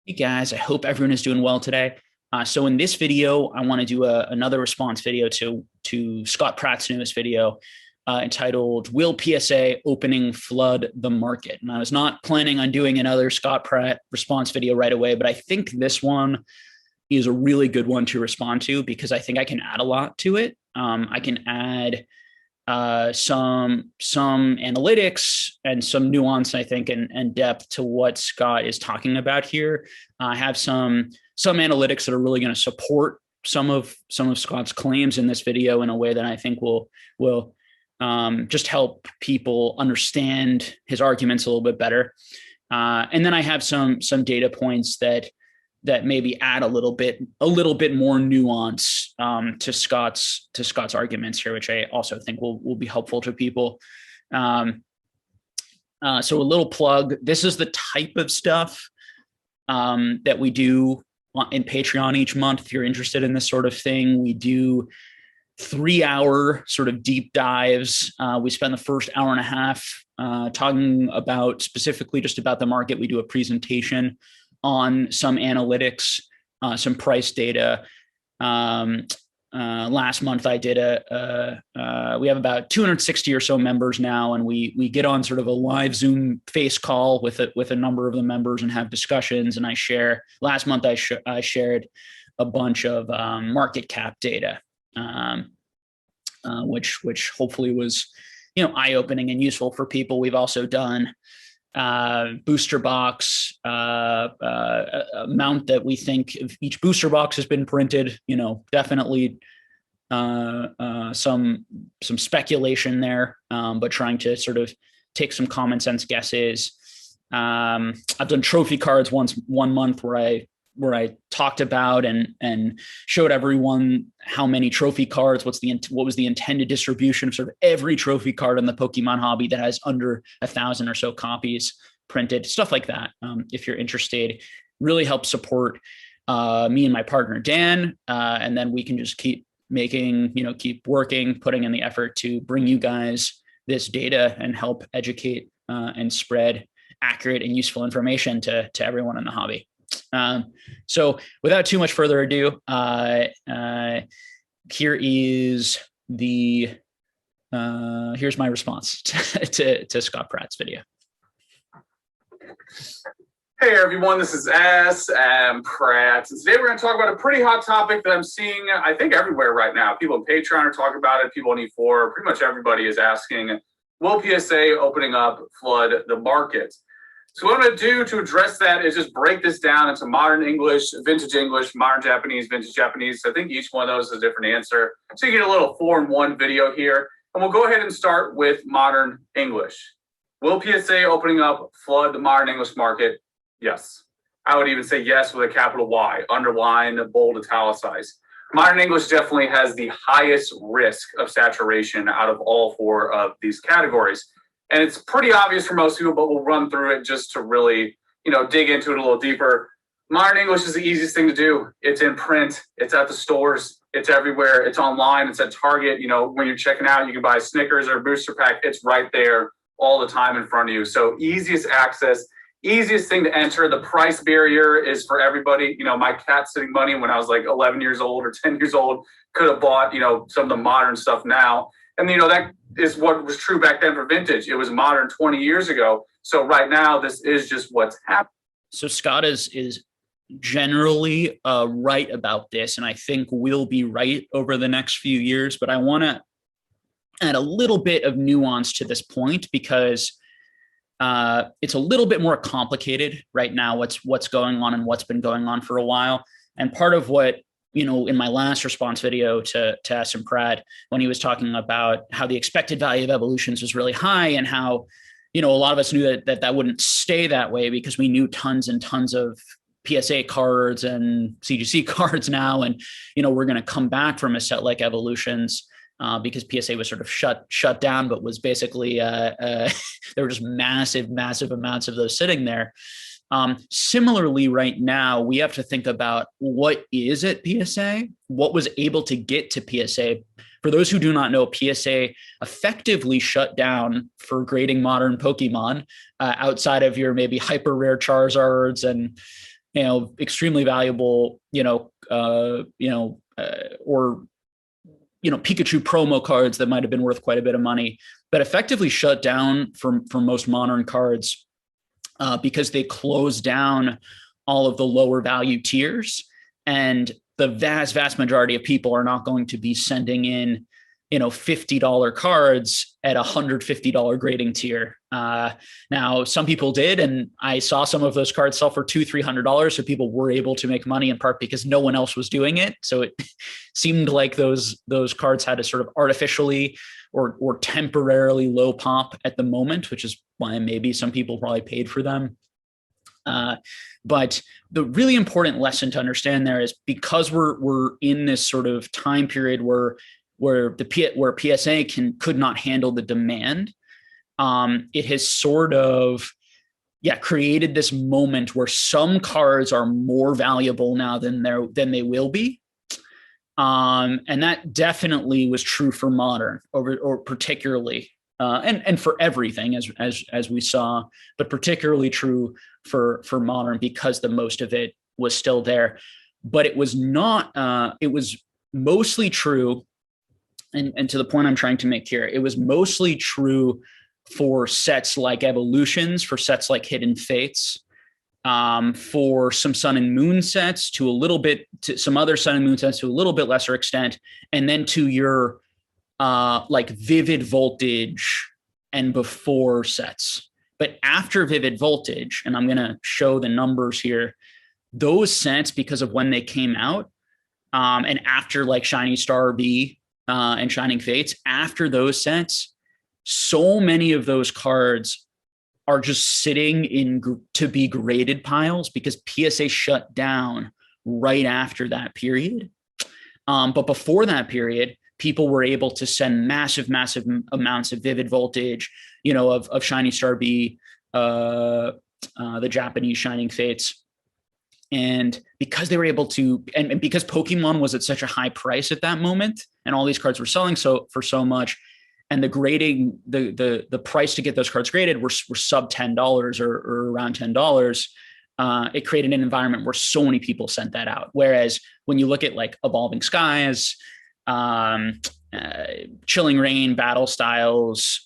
Hey guys, I hope everyone is doing well today. So in this video, I want to do another response video to Scott Pratt's newest video entitled "Will PSA Opening Flood the Market?" And I was not planning on doing another Scott Pratt response video right away, but I think this one is a really good one to respond to because I think I can add a lot to it. I can add some analytics and some nuance, I think, and depth to what Scott is talking about here. I have some analytics that are really going to support some of Scott's claims in this video in a way that I think will just help people understand his arguments a little bit better. And then I have some data points that maybe add a little bit more nuance to Scott's arguments here, which I also think will be helpful to people. So a little plug. This is the type of stuff that we do in Patreon each month. If you're interested in this sort of thing, we do 3-hour sort of deep dives. We spend the first hour and a half talking about specifically just about the market. We do a presentation on some analytics, some price data. Last month I did we have about 260 or so members now, and we get on sort of a live Zoom face call with a number of the members and have discussions. And last month I shared a bunch of market cap data, which hopefully was, eye-opening and useful for people. We've also done booster box amount that we think if each booster box has been printed, definitely some speculation there, but trying to sort of take some common sense guesses. I've done trophy cards one month where I talked about and showed everyone how many trophy cards, what was the intended distribution of sort of every trophy card in the Pokemon hobby that has under 1,000 or so copies printed, stuff like that. If you're interested, really help support me and my partner, Dan. And then we can just keep working, putting in the effort to bring you guys this data and help educate and spread accurate and useful information to everyone in the hobby. So without too much further ado, here's my response to Scott Pratt's video. Hey everyone, this is SMPratte. Today we're going to talk about a pretty hot topic that I'm seeing, I think, everywhere right now. People on Patreon are talking about it. People on E4, pretty much everybody is asking, will PSA opening up flood the market? So what I'm going to do to address that is just break this down into modern English, vintage English, modern Japanese, vintage Japanese. I think each one of those is a different answer. So you get a little 4-in-1 video here. And we'll go ahead and start with modern English. Will PSA opening up flood the modern English market? Yes. I would even say yes with a capital Y, underline, bold, italicized. Modern English definitely has the highest risk of saturation out of all 4 of these categories. And it's pretty obvious for most people, but we'll run through it just to really, dig into it a little deeper. Modern English is the easiest thing to do. It's in print. It's at the stores. It's everywhere. It's online. It's at Target. When you're checking out, you can buy Snickers or a booster pack. It's right there all the time in front of you. So easiest access, easiest thing to enter. The price barrier is for everybody. My cat sitting money when I was like 11 years old or 10 years old could have bought, some of the modern stuff now. And, that is what was true back then for vintage. It was modern 20 years ago. So right now, this is just what's happening. So Scott is generally right about this, and I think we'll be right over the next few years. But I want to add a little bit of nuance to this point because it's a little bit more complicated right now, what's going on and what's been going on for a while. And part of what, in my last response video to SMPratte, when he was talking about how the expected value of evolutions was really high and how, a lot of us knew that wouldn't stay that way because we knew tons and tons of PSA cards and CGC cards now. And, we're going to come back from a set like evolutions because PSA was sort of shut down, but was basically, there were just massive amounts of those sitting there. Similarly, right now, we have to think about what is at PSA, what was able to get to PSA. For those who do not know, PSA effectively shut down for grading modern Pokemon outside of your maybe hyper rare Charizards and extremely valuable, or Pikachu promo cards that might have been worth quite a bit of money, but effectively shut down for most modern cards because they closed down all of the lower value tiers, and the vast majority of people are not going to be sending in $50 cards at $150 grading tier. Now, some people did, and I saw some of those cards sell for $200-300. So people were able to make money in part because no one else was doing it. So it seemed like those cards had a sort of artificially or temporarily low pop at the moment, which is why maybe some people probably paid for them. But the really important lesson to understand there is, because we're in this sort of time period where PSA could not handle the demand, it has sort of created this moment where some cards are more valuable now than they will be, and that definitely was true for modern, or particularly, and for everything as we saw, but particularly true for modern, because the most of it was still there. But it was not. It was mostly true. And to the point I'm trying to make here, it was mostly true for sets like Evolutions, for sets like Hidden Fates, for some Sun and Moon sets, to some other Sun and Moon sets to a little bit lesser extent, and then to your like Vivid Voltage and before sets. But after Vivid Voltage, and I'm going to show the numbers here, those sets, because of when they came out, and after like Shiny Star B, and Shining Fates, after those sets, so many of those cards are just sitting in to be graded piles because PSA shut down right after that period. But before that period, people were able to send massive amounts of Vivid Voltage, of Shiny Star B, the Japanese Shining Fates. And because they were able to, and because Pokemon was at such a high price at that moment, and all these cards were selling for so much, and the grading, the price to get those cards graded were sub $10 or around $10, it created an environment where so many people sent that out. Whereas when you look at like Evolving Skies, Chilling Reign, Battle Styles,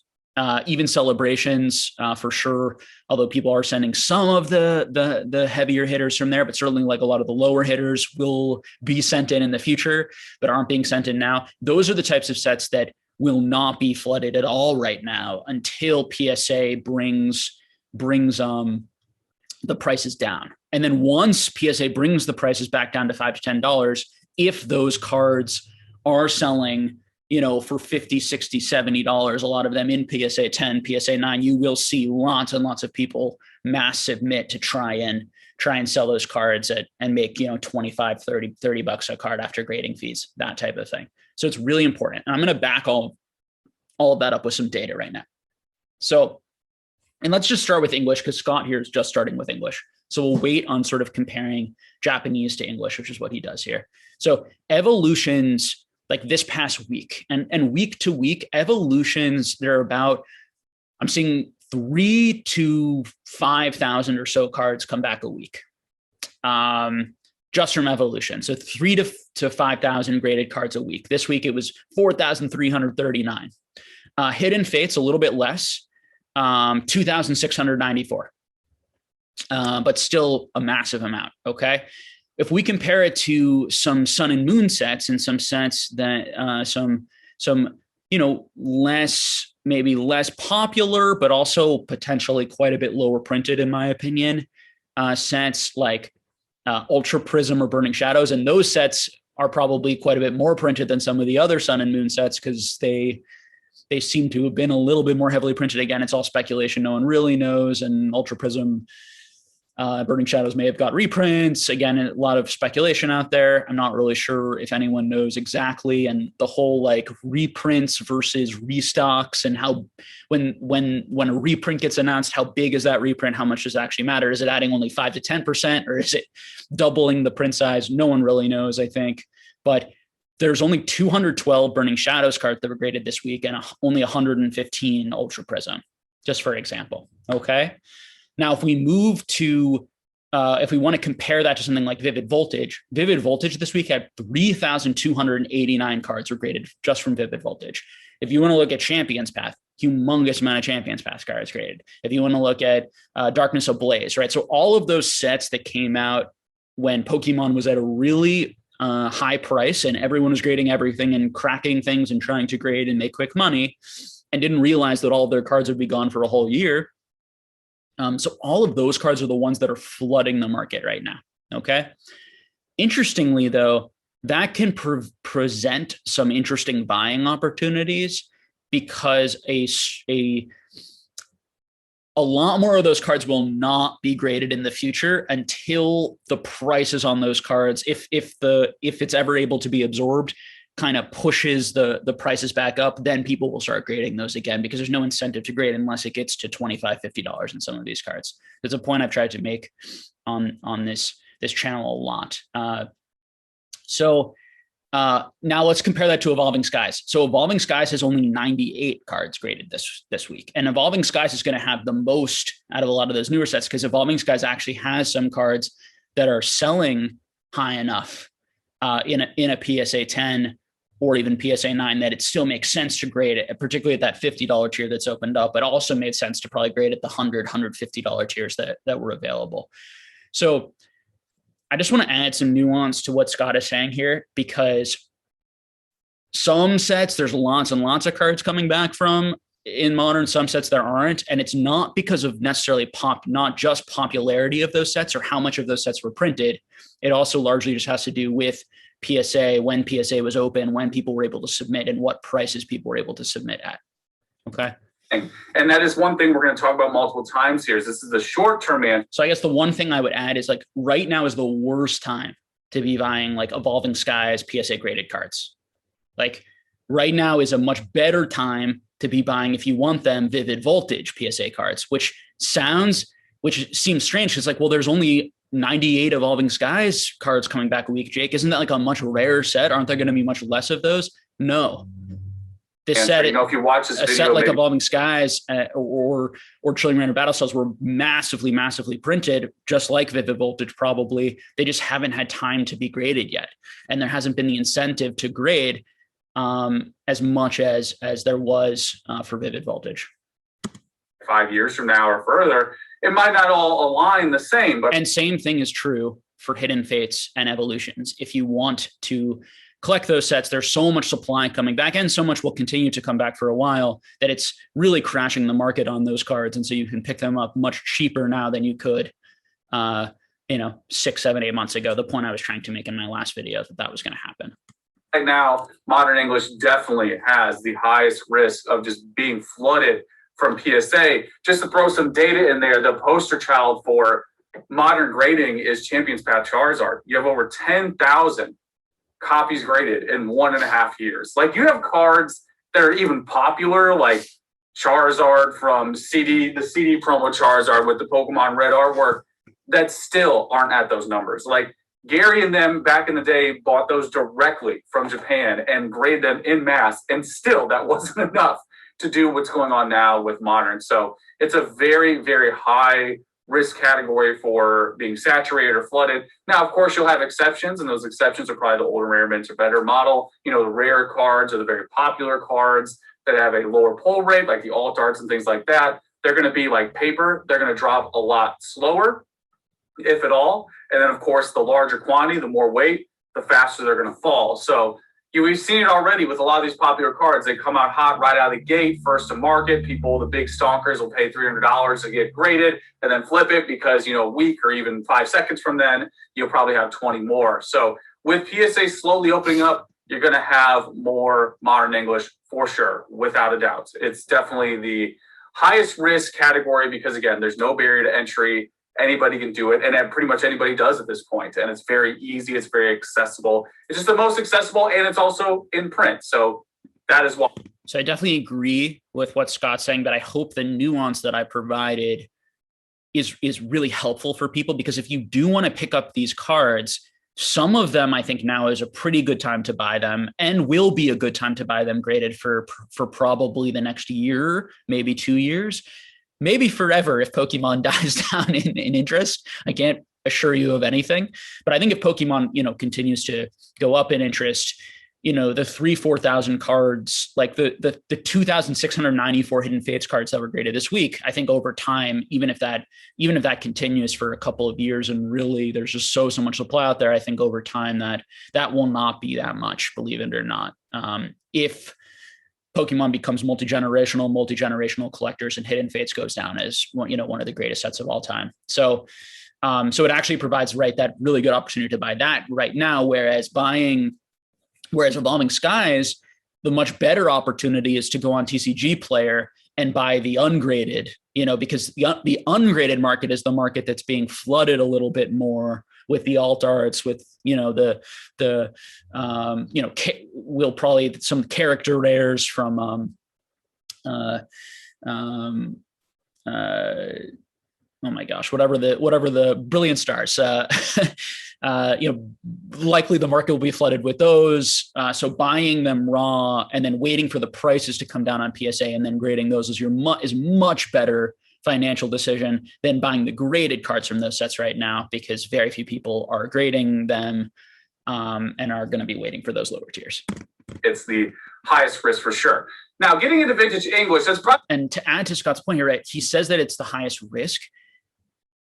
even Celebrations, for sure, although people are sending some of the heavier hitters from there, but certainly like a lot of the lower hitters will be sent in the future, but aren't being sent in now. Those are the types of sets that will not be flooded at all right now until PSA brings the prices down. And then once PSA brings the prices back down to $5 to $10, if those cards are selling for $50, $60, $70, a lot of them in PSA 10, PSA 9, you will see lots and lots of people mass submit to try and sell those cards and make, $25, $30 a card after grading fees, that type of thing. So it's really important. And I'm going to back all of that up with some data right now. So, and let's just start with English, because Scott here is just starting with English. So we'll wait on sort of comparing Japanese to English, which is what he does here. So Evolutions, like this past week and week to week, Evolutions, they're about, I'm seeing 3,000 to 5,000 or so cards come back a week, just from Evolution. So 3,000 to 5,000 graded cards a week. This week it was 4,339. Hidden Fates, a little bit less, 2,694, but still a massive amount. Okay. If we compare it to some Sun and Moon sets, and some sets that some less popular, but also potentially quite a bit lower printed, in my opinion, sets like Ultra Prism or Burning Shadows, and those sets are probably quite a bit more printed than some of the other Sun and Moon sets, because they seem to have been a little bit more heavily printed. Again, it's all speculation. No one really knows. And Ultra Prism, Burning Shadows may have got reprints. Again, a lot of speculation out there. I'm not really sure if anyone knows exactly. And the whole like reprints versus restocks, and how when a reprint gets announced, how big is that reprint? How much does it actually matter? Is it adding only 5 to 10%, or is it doubling the print size? No one really knows, I think. But there's only 212 Burning Shadows cards that were graded this week, and only 115 Ultra Prism, just for example. Okay. Now, if we move to if we want to compare that to something like Vivid Voltage this week had 3,289 cards were graded just from Vivid Voltage. If you want to look at Champions Path, humongous amount of Champions Path cards graded. If you want to look at Darkness Ablaze, right? So all of those sets that came out when Pokemon was at a really high price and everyone was grading everything and cracking things and trying to grade and make quick money and didn't realize that all of their cards would be gone for a whole year. So all of those cards are the ones that are flooding the market right now. Okay. Interestingly, though, that can present some interesting buying opportunities because a lot more of those cards will not be graded in the future until the prices on those cards, if it's ever able to be absorbed, kind of pushes the prices back up, then people will start grading those again because there's no incentive to grade unless it gets to $25, $50 in some of these cards. There's a point I've tried to make on this channel a lot. So now let's compare that to Evolving Skies. So Evolving Skies has only 98 cards graded this week. And Evolving Skies is going to have the most out of a lot of those newer sets because Evolving Skies actually has some cards that are selling high enough in a PSA 10 or even PSA 9 that it still makes sense to grade it, particularly at that $50 tier that's opened up, but also made sense to probably grade at the $100, $150 tiers that were available. So I just want to add some nuance to what Scott is saying here, because some sets, there's lots and lots of cards coming back from in Modern, some sets there aren't. And it's not because of necessarily not just popularity of those sets or how much of those sets were printed. It also largely just has to do with PSA, when PSA was open, when people were able to submit and what prices people were able to submit at. Okay. And that is one thing we're going to talk about multiple times here. Is this is the short-term answer. So I guess the one thing I would add is like right now is the worst time to be buying like Evolving Skies PSA graded cards. Like right now is a much better time to be buying, if you want them, Vivid Voltage PSA cards, which seems strange. It's like, well, there's only 98 Evolving Skies cards coming back a week, Jake. Isn't that like a much rarer set? Aren't there going to be much less of those? No. This set, if you watch this video, set like Evolving Skies or Trillion Random Battle Cells were massively, massively printed, just like Vivid Voltage probably. They just haven't had time to be graded yet. And there hasn't been the incentive to grade as much as there was for Vivid Voltage. 5 years from now or further, it might not all align the same. And same thing is true for Hidden Fates and Evolutions. If you want to collect those sets, there's so much supply coming back and so much will continue to come back for a while that it's really crashing the market on those cards. And so you can pick them up much cheaper now than you could, 6, 7, 8 months ago. The point I was trying to make in my last video that was going to happen. Right now, Modern English definitely has the highest risk of just being flooded from PSA. Just to throw some data in there, the poster child for modern grading is Champions Path Charizard. You have over 10,000 copies graded in 1.5 years. Like you have cards that are even popular, like Charizard from the CD promo Charizard with the Pokemon Red artwork that still aren't at those numbers. Like Gary and them back in the day bought those directly from Japan and graded them in mass, and still that wasn't enough to do what's going on now with Modern. So it's a very, very high risk category for being saturated or flooded. Now, of course, you'll have exceptions, and those exceptions are probably the older rare mints or better model. The rare cards are the very popular cards that have a lower pull rate, like the alt arts and things like that. They're going to be like paper. They're going to drop a lot slower, if at all. And then, of course, the larger quantity, the more weight, the faster they're going to fall. So we've seen it already with a lot of these popular cards. They come out hot right out of the gate, first to market. People, the big stonkers, will pay $300 to get graded and then flip it because, a week or even 5 seconds from then, you'll probably have 20 more. So with PSA slowly opening up, you're going to have more Modern English for sure, without a doubt. It's definitely the highest risk category because, again, there's no barrier to entry. Anybody can do it, and pretty much anybody does at this point. And it's very easy. It's very accessible. It's just the most accessible, and it's also in print. So that is why. So I definitely agree with what Scott's saying, but I hope the nuance that I provided is really helpful for people, because if you do want to pick up these cards, some of them I think now is a pretty good time to buy them, and will be a good time to buy them graded for probably the next year, maybe 2 years. Maybe forever if Pokemon dies down in interest. I can't assure you of anything. But I think if Pokemon, continues to go up in interest, the 4,000 cards, like the 2,694 Hidden Fates cards that were graded this week, I think over time, even if that continues for a couple of years and really there's just so much supply out there, I think over time that will not be that much, believe it or not. If Pokemon becomes multi-generational collectors and Hidden Fates goes down as one of the greatest sets of all time. So it actually provides that really good opportunity to buy that right now, whereas Evolving Skies, the much better opportunity is to go on TCG Player and buy the ungraded, because the ungraded market is the market that's being flooded a little bit more with the alt arts, with we'll probably some character rares from oh my gosh, whatever the Brilliant Stars, likely the market will be flooded with those. So buying them raw and then waiting for the prices to come down on PSA and then grading those is much better financial decision than buying the graded cards from those sets right now, because very few people are grading them and are going to be waiting for those lower tiers. It's the highest risk for sure. Now, getting into vintage English, and to add to Scott's point here, right? He says that it's the highest risk.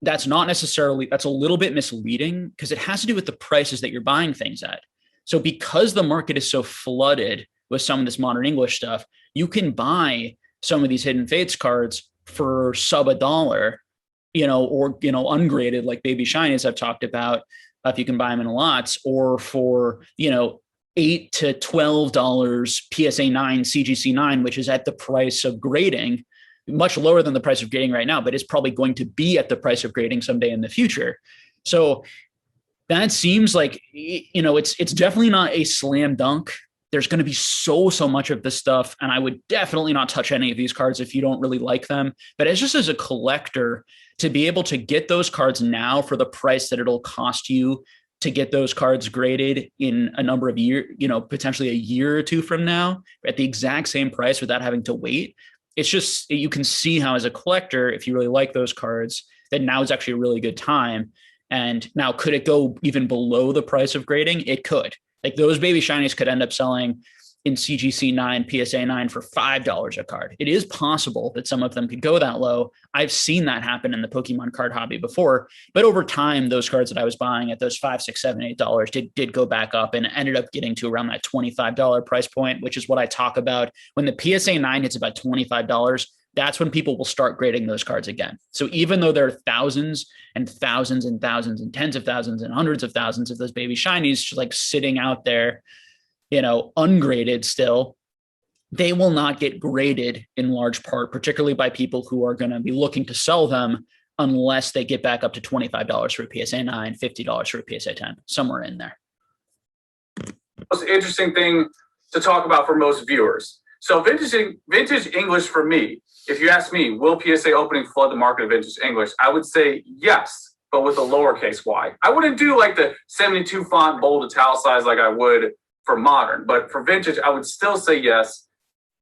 That's not necessarily, that's a little bit misleading, because it has to do with the prices that you're buying things at. So because the market is so flooded with some of this modern English stuff, you can buy some of these Hidden Fates cards for sub $1, or, ungraded like Baby Shinies I've talked about, if you can buy them in lots, or for, $8 to $12 PSA 9, CGC 9, which is at the price of grading, much lower than the price of grading right now, but it's probably going to be at the price of grading someday in the future. So that seems like, it's definitely not a slam dunk. There's going to be so much of this stuff. And I would definitely not touch any of these cards if you don't really like them. But it's just as a collector, to be able to get those cards now for the price that it'll cost you to get those cards graded in a number of years, potentially a year or two from now at the exact same price without having to wait. It's just, you can see how as a collector, if you really like those cards, that now is actually a really good time. And now, could it go even below the price of grading? It could. Like those Baby Shinies could end up selling in CGC 9, PSA 9 for $5 a card. It is possible that some of them could go that low. I've seen that happen in the Pokemon card hobby before, but over time, those cards that I was buying at those $5, $6, $7, $8 did go back up and ended up getting to around that $25 price point, which is what I talk about. When the PSA 9 hits about $25, that's when people will start grading those cards again. So even though there are thousands and thousands and thousands and tens of thousands and hundreds of thousands of those Baby Shinies just like sitting out there, ungraded still, they will not get graded in large part, particularly by people who are going to be looking to sell them, unless they get back up to $25 for a PSA 9, $50 for a PSA 10, somewhere in there. Most interesting thing to talk about for most viewers. So vintage English for me, if you ask me, will PSA opening flood the market of vintage English? I would say yes, but with a lowercase y. I wouldn't do like the 72 font bold italicized like I would for modern, but for vintage, I would still say yes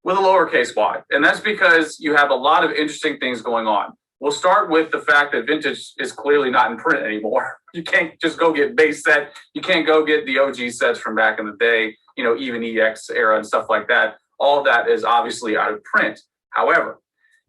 with a lowercase y. And that's because you have a lot of interesting things going on. We'll start with the fact that vintage is clearly not in print anymore. You can't just go get base set. You can't go get the OG sets from back in the day, even EX era and stuff like that. All of that is obviously out of print. However,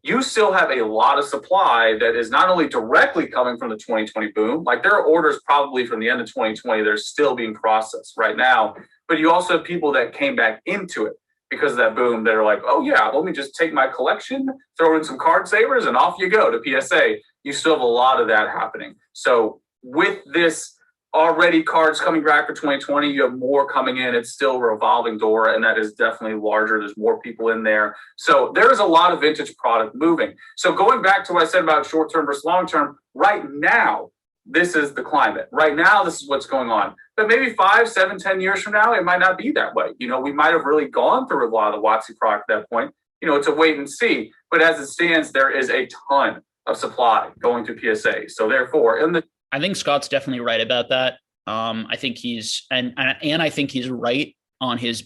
you still have a lot of supply that is not only directly coming from the 2020 boom, like there are orders probably from the end of 2020 that are still being processed right now, but you also have people that came back into it because of that boom that are like, oh yeah, let me just take my collection, throw in some card savers, and off you go to PSA. You still have a lot of that happening. So with this already cards coming back for 2020, you have more coming in. It's still a revolving door, and that is definitely larger. There's more people in there. So there's a lot of vintage product moving. So going back to what I said about short-term versus long-term, right now, this is the climate. Right now, this is what's going on. But maybe 5, 7, 10 years from now, it might not be that way. We might have really gone through a lot of the WotC product at that point. It's a wait and see. But as it stands, there is a ton of supply going to PSA. So therefore, I think Scott's definitely right about that. I think he's and I think he's right on his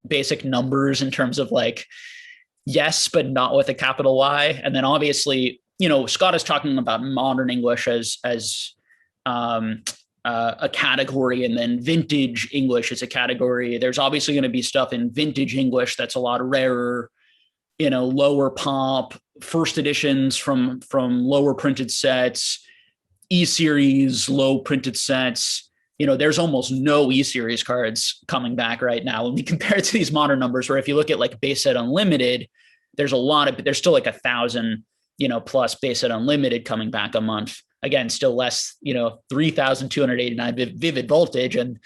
basic numbers in terms of like yes, but not with a capital Y. And then obviously, Scott is talking about modern English as a category, and then vintage English is a category. There's obviously going to be stuff in vintage English that's a lot rarer, lower pop, first editions from lower printed sets, E-series, low printed sets. There's almost no E-series cards coming back right now when we compare it to these modern numbers, where if you look at like base set unlimited, there's still like 1,000, plus base set unlimited coming back a month. Again, still less, 3,289 vivid voltage, and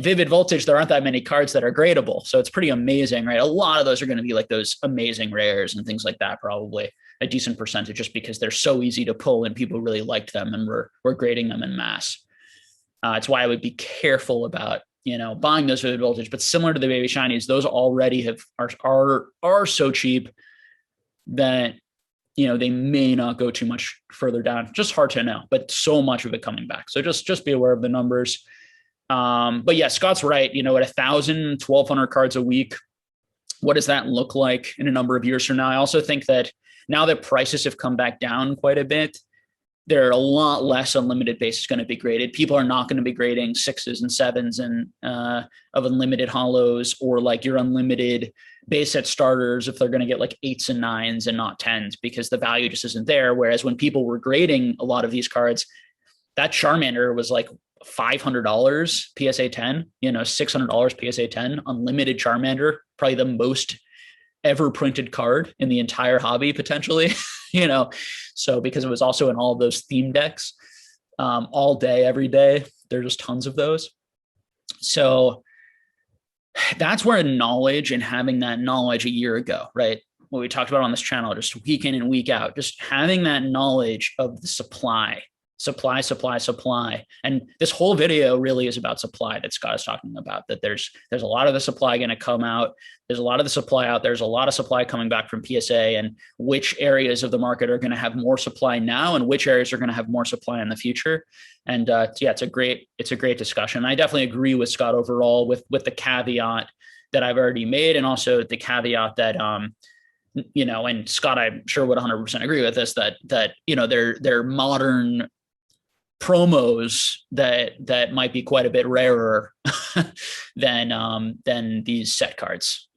vivid voltage, there aren't that many cards that are gradable. So it's pretty amazing, right? A lot of those are going to be like those amazing rares and things like that, probably a decent percentage, just because they're so easy to pull and people really liked them and we're grading them in mass. It's why I would be careful about, buying those vivid voltage. But similar to the baby shinies, those already are so cheap that they may not go too much further down. Just hard to know, but so much of it coming back. So just be aware of the numbers. But yeah, Scott's right. At 1,000, 1,200 cards a week, what does that look like in a number of years from now? I also think that now that prices have come back down quite a bit, there are a lot less unlimited bases going to be graded. People are not going to be grading 6s and 7s and of unlimited hollows, or like your unlimited base set starters if they're going to get like 8s and 9s and not 10s, because the value just isn't there. Whereas when people were grading a lot of these cards, that Charmander was like $500 PSA 10, $600 PSA 10, unlimited Charmander, probably the most ever printed card in the entire hobby potentially, so because it was also in all of those theme decks, all day, every day, there's just tons of those. So that's where knowledge, and having that knowledge a year ago, right? What we talked about on this channel, just week in and week out, just having that knowledge of the supply. And this whole video really is about supply that Scott is talking about, that there's a lot of the supply going to come out. There's a lot of the supply out. There's a lot of supply coming back from PSA, and which areas of the market are going to have more supply now and which areas are going to have more supply in the future. And yeah, it's a great discussion. I definitely agree with Scott overall with the caveat that I've already made, and also the caveat that, and Scott, I'm sure would 100% agree with this, that they're modern promos that might be quite a bit rarer than these set cards.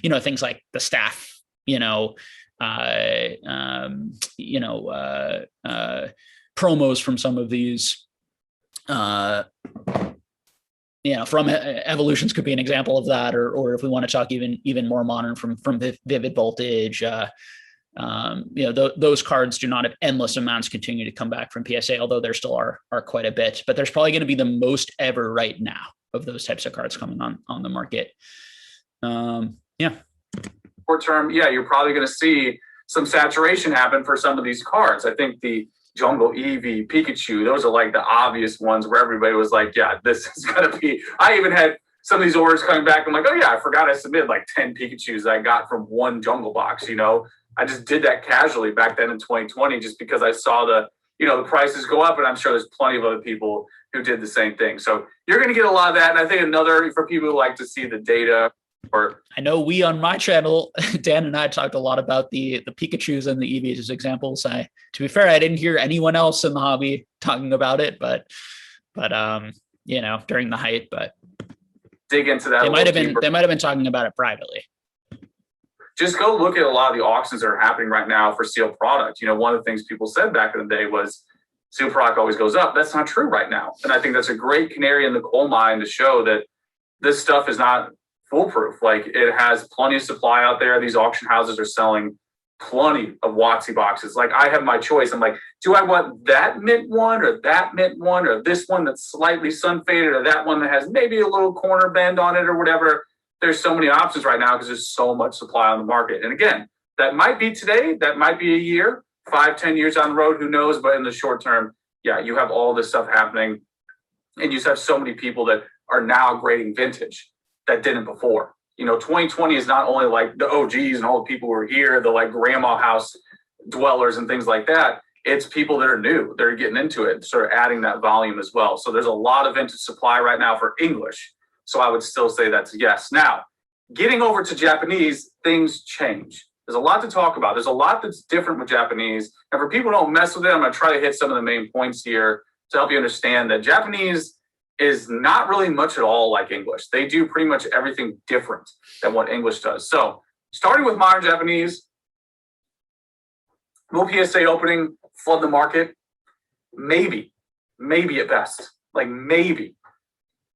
Things like the staff, promos from some of these, from Evolutions could be an example of that, or if we want to talk even more modern, from Vivid Voltage, those cards do not have endless amounts continue to come back from PSA, although there still are quite a bit, but there's probably going to be the most ever right now of those types of cards coming on the market. Short term, you're probably going to see some saturation happen for some of these cards. I think the Jungle Eevee, Pikachu, those are like the obvious ones where everybody was like, yeah, this is going to be, I even had some of these orders coming back. I'm like, oh yeah, I forgot I submitted like 10 Pikachus that I got from one Jungle Box, I just did that casually back then in 2020, just because I saw the prices go up, and I'm sure there's plenty of other people who did the same thing. So you're going to get a lot of that. And I think another, for people who like to see the data, or I know we on my channel, Dan and I talked a lot about the Pikachus and the Eevees as examples. To be fair, I didn't hear anyone else in the hobby talking about it, but during the hype, but dig into that. They might have been talking about it privately. Just go look at a lot of the auctions that are happening right now for sealed product. One of the things people said back in the day was sealed product always goes up. That's not true right now. And I think that's a great canary in the coal mine to show that this stuff is not foolproof. Like, it has plenty of supply out there. These auction houses are selling plenty of Watsy boxes. Like, I have my choice. I'm like, do I want that mint one or that mint one, or this one that's slightly sun faded, or that one that has maybe a little corner bend on it or whatever? There's so many options right now because there's so much supply on the market. And again, that might be today, that might be a year, 5-10 years down the road, who knows? But in the short term, you have all this stuff happening, and you just have so many people that are now grading vintage that didn't before. 2020 is not only like the OGs and all the people who are here, the like grandma house dwellers and things like that. It's people that are new, they're getting into it, sort of adding that volume as well. So there's a lot of vintage supply right now for English. So I would still say that's a yes. Now, getting over to Japanese, things change. There's a lot to talk about. There's a lot that's different with Japanese. And for people who don't mess with it, I'm going to try to hit some of the main points here to help you understand that Japanese is not really much at all like English. They do pretty much everything different than what English does. So starting with modern Japanese, will PSA opening flood the market? Maybe at best, like maybe.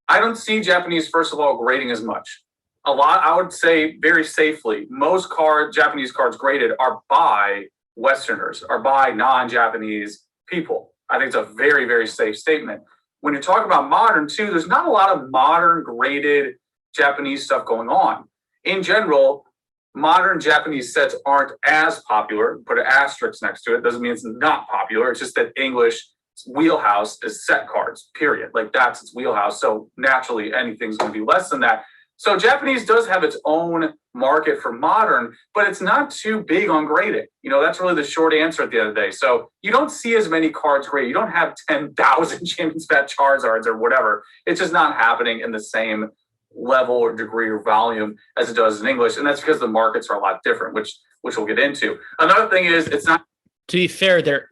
I don't see Japanese, first of all, grading as much. A lot, I would say very safely, most Japanese cards graded are by Westerners, are by non-Japanese people. I think it's a very, very safe statement. When you talk about modern too, there's not a lot of modern graded Japanese stuff going on. In general, modern Japanese sets aren't as popular. Put an asterisk next to it. Doesn't mean it's not popular. It's just that English wheelhouse is set cards, period. Like that's its wheelhouse. So naturally anything's going to be less than that. So Japanese does have its own market for modern, but it's not too big on grading. You know, that's really the short answer at the end of the day. So you don't see as many cards graded. You don't have 10,000 Champions Bat Charizards or whatever. It's just not happening in the same level or degree or volume as it does in English. And that's because the markets are a lot different, which we'll get into. Another thing is it's not. To be fair, there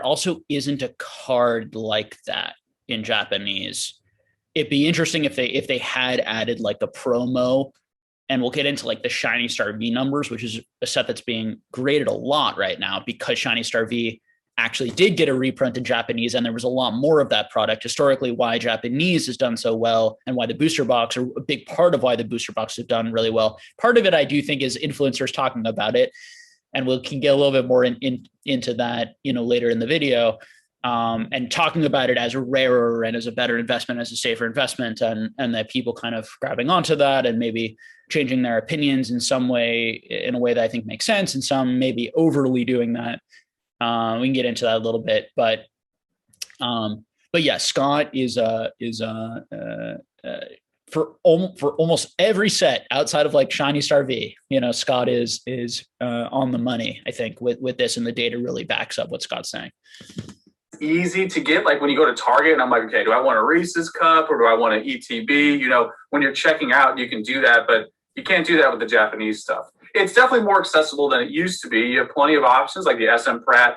also isn't a card like that in Japanese. It'd be interesting if they had added like a promo, and we'll get into like the Shiny Star V numbers, which is a set that's being graded a lot right now because Shiny Star V actually did get a reprint in Japanese, and there was a lot more of that product. Historically, why Japanese has done so well and why the booster box, or a big part of why the booster box have done really well. Part of it, I do think, is influencers talking about it, and we can get a little bit more into that, later in the video. And talking about it as a rarer and as a better investment, as a safer investment, and that people kind of grabbing onto that and maybe changing their opinions in some way, in a way that I think makes sense, and some maybe overly doing that. We can get into that a little bit, but yeah, Scott is for almost every set outside of like Shiny Star V, Scott is on the money, I think, with this, and the data really backs up what Scott's saying. Easy to get, like when you go to Target and I'm like, okay, do I want a Reese's cup or do I want an ETB? When you're checking out, you can do that, but you can't do that with the Japanese stuff. It's definitely more accessible than it used to be. You have plenty of options like the SMPratte.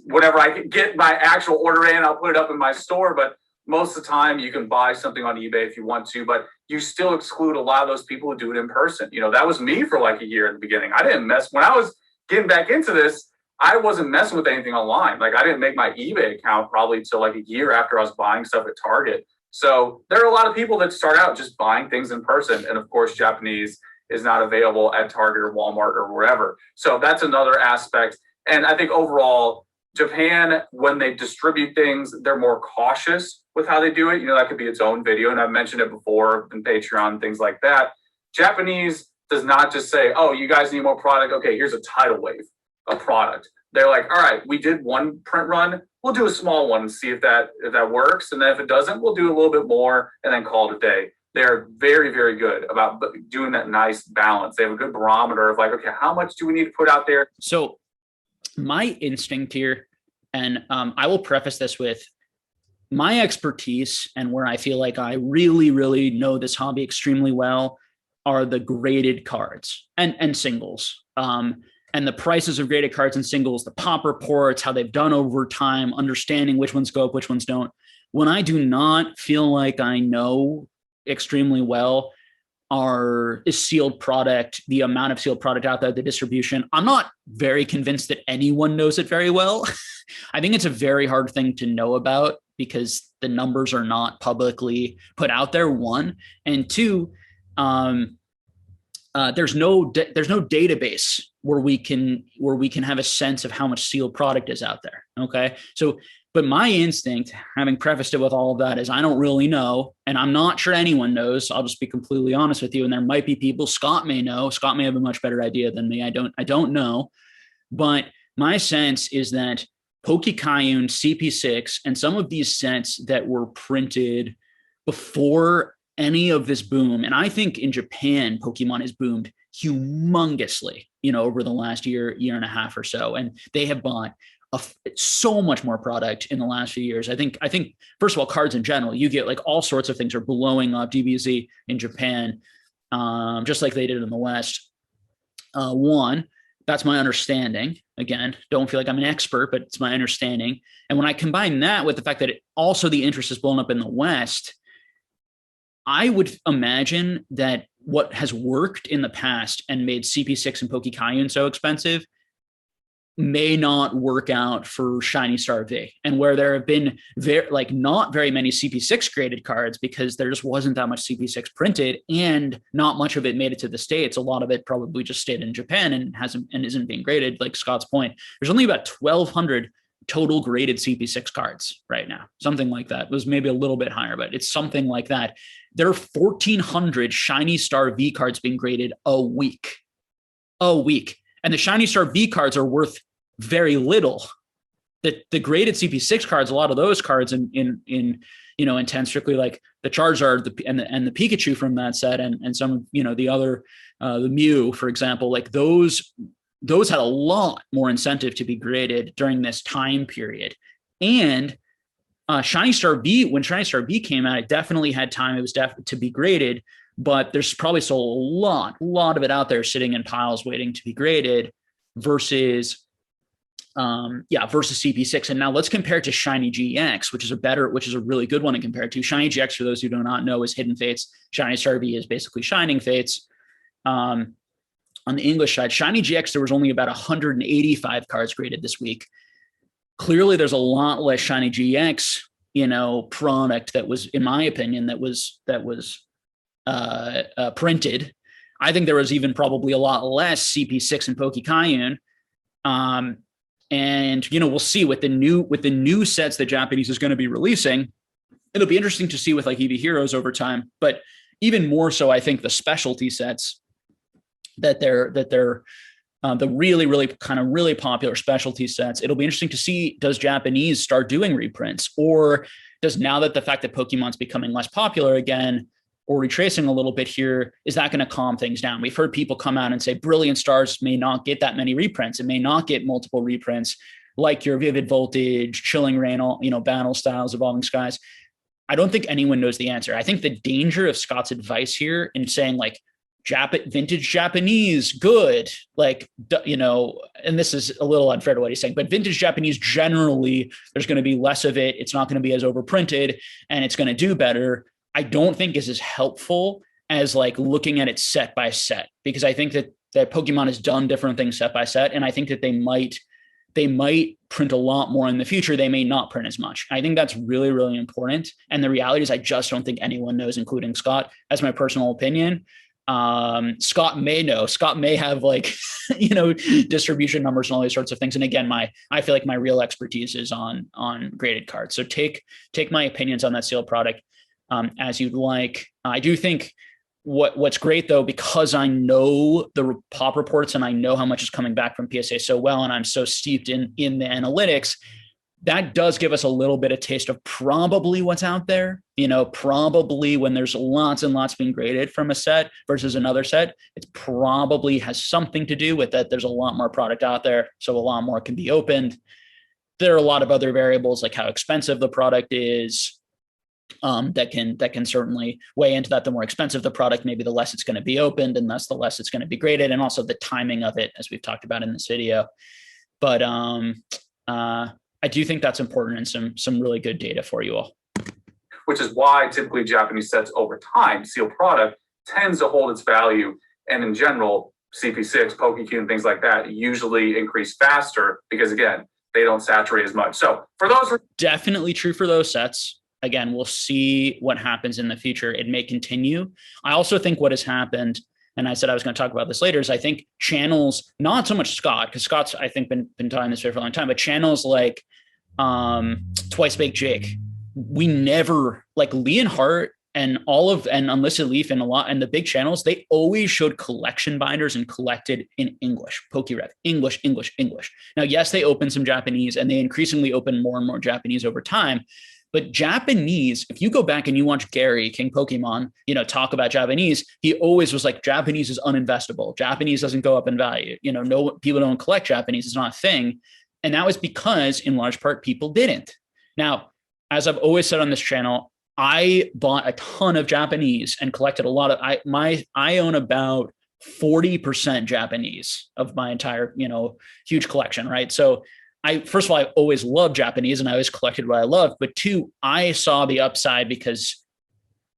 Whenever I can get my actual order in, I'll put it up in my store, but most of the time you can buy something on eBay if you want to, but you still exclude a lot of those people who do it in person. That was me for like a year in the beginning. I didn't mess when I was getting back into this. I wasn't messing with anything online. Like I didn't make my eBay account probably till like a year after I was buying stuff at Target. So there are a lot of people that start out just buying things in person. And of course, Japanese is not available at Target or Walmart or wherever. So that's another aspect. And I think overall, Japan, when they distribute things, they're more cautious with how they do it. That could be its own video. And I've mentioned it before in Patreon, things like that. Japanese does not just say, oh, you guys need more product. Okay, here's a tidal wave of product. They're like, all right, we did one print run. We'll do a small one and see if that works. And then if it doesn't, we'll do a little bit more and then call it a day. They're very, very good about doing that nice balance. They have a good barometer of like, okay, how much do we need to put out there? So my instinct here, and I will preface this with my expertise and where I feel like I really, really know this hobby extremely well, are the graded cards and singles. And the prices of graded cards and singles, the pop reports, how they've done over time, understanding which ones go up, which ones don't. When I do not feel like I know extremely well is sealed product, the amount of sealed product out there, the distribution. I'm not very convinced that anyone knows it very well. I think it's a very hard thing to know about because the numbers are not publicly put out there, one. And two, there's no database where we can have a sense of how much sealed product is out there. Okay. So, but my instinct, having prefaced it with all of that, is I don't really know, and I'm not sure anyone knows. I'll just be completely honest with you. And there might be people, Scott may know. Scott may have a much better idea than me. I don't know. But my sense is that Pokekayun, CP6, and some of these sets that were printed before any of this boom, and I think in Japan, Pokemon has boomed humongously, over the last year and a half or so. And they have bought so much more product in the last few years. I think, first of all, cards in general, you get like all sorts of things are blowing up DBZ in Japan, just like they did in the West. One, that's my understanding. Again, don't feel like I'm an expert, but it's my understanding. And when I combine that with the fact that the interest is blown up in the West, I would imagine that what has worked in the past and made CP6 and Pokekayun so expensive may not work out for Shiny Star V, and where there have been not very many CP6 graded cards because there just wasn't that much CP6 printed and not much of it made it to the States. A lot of it probably just stayed in Japan and isn't being graded. Like Scott's point, there's only about 1,200 total graded CP6 cards right now, something like that. It was maybe a little bit higher, but it's something like that. There are 1,400 Shiny Star V cards being graded a week, and the Shiny Star V cards are worth very little. The graded CP6 cards, a lot of those cards in 10 strictly, like the Charizard and the Pikachu from that set, and some the other the Mew, for example, like those had a lot more incentive to be graded during this time period. And Shiny Star V, when Shiny Star V came out, it definitely had time. It was to be graded, but there's probably still a lot of it out there sitting in piles waiting to be graded versus CP6. And now let's compare it to Shiny GX, which is a really good one to compare it to. Shiny GX, for those who do not know, is Hidden Fates. Shiny Star V is basically Shining Fates. On the English side, Shiny GX, there was only about 185 cards graded this week. Clearly, there's a lot less Shiny GX, product that was, in my opinion, that was printed. I think there was even probably a lot less CP6 and Pokekayun. And we'll see with the new sets that Japanese is going to be releasing. It'll be interesting to see with like EV Heroes over time, but even more so, I think the specialty sets that they're the really popular specialty sets. It'll be interesting to see, does Japanese start doing reprints, or does, now that the fact that Pokemon's becoming less popular again, or retracing a little bit here, is that going to calm things down? We've heard people come out and say Brilliant Stars may not get that many reprints. It may not get multiple reprints like your Vivid Voltage, Chilling Rain, Battle Styles, Evolving Skies. I don't think anyone knows the answer. I think the danger of Scott's advice here in saying like vintage Japanese, good, and this is a little unfair to what he's saying, but vintage Japanese generally, there's going to be less of it. It's not going to be as overprinted and it's going to do better. I don't think is as helpful as like looking at it set by set, because I think that Pokemon has done different things set by set. And I think that they might print a lot more in the future. They may not print as much. I think that's really, really important. And the reality is I just don't think anyone knows, including Scott. That's my personal opinion. Scott may know. Scott may have distribution numbers and all these sorts of things. And again, I feel like my real expertise is on graded cards. So take my opinions on that sealed product as you'd like. I do think what's great though, because I know the pop reports and I know how much is coming back from PSA so well, and I'm so steeped in the analytics, that does give us a little bit of taste of probably what's out there. Probably when there's lots and lots being graded from a set versus another set, it probably has something to do with that. There's a lot more product out there, so a lot more can be opened. There are a lot of other variables like how expensive the product is, that can certainly weigh into that. The more expensive the product, maybe the less it's going to be opened, and thus the less it's going to be graded, and also the timing of it, as we've talked about in this video. But I do think that's important and some really good data for you all. Which is why typically Japanese sets over time, sealed product tends to hold its value, and in general, CP6, Pokekayun, things like that usually increase faster because again, they don't saturate as much. So for those, definitely true for those sets. Again, we'll see what happens in the future. It may continue. I also think what has happened, and I said I was going to talk about this later, is I think channels, not so much Scott, because Scott's, I think, been talking this for a long time, but channels like Twice Baked Jake, we never, like Leonhardt and Unlisted Leaf and the big channels, they always showed collection binders and collected in English, PokeRev, English. Now, yes, they opened some Japanese, and they increasingly open more and more Japanese over time. But Japanese, if you go back and you watch Gary, King Pokemon, talk about Japanese, he always was like, Japanese is uninvestable. Japanese doesn't go up in value. No, people don't collect Japanese. It's not a thing. And that was because, in large part, people didn't. Now, as I've always said on this channel, I bought a ton of Japanese and collected a lot of, I own about 40% Japanese of my entire, huge collection, right? So first of all, I always loved Japanese and I always collected what I loved, but two, I saw the upside because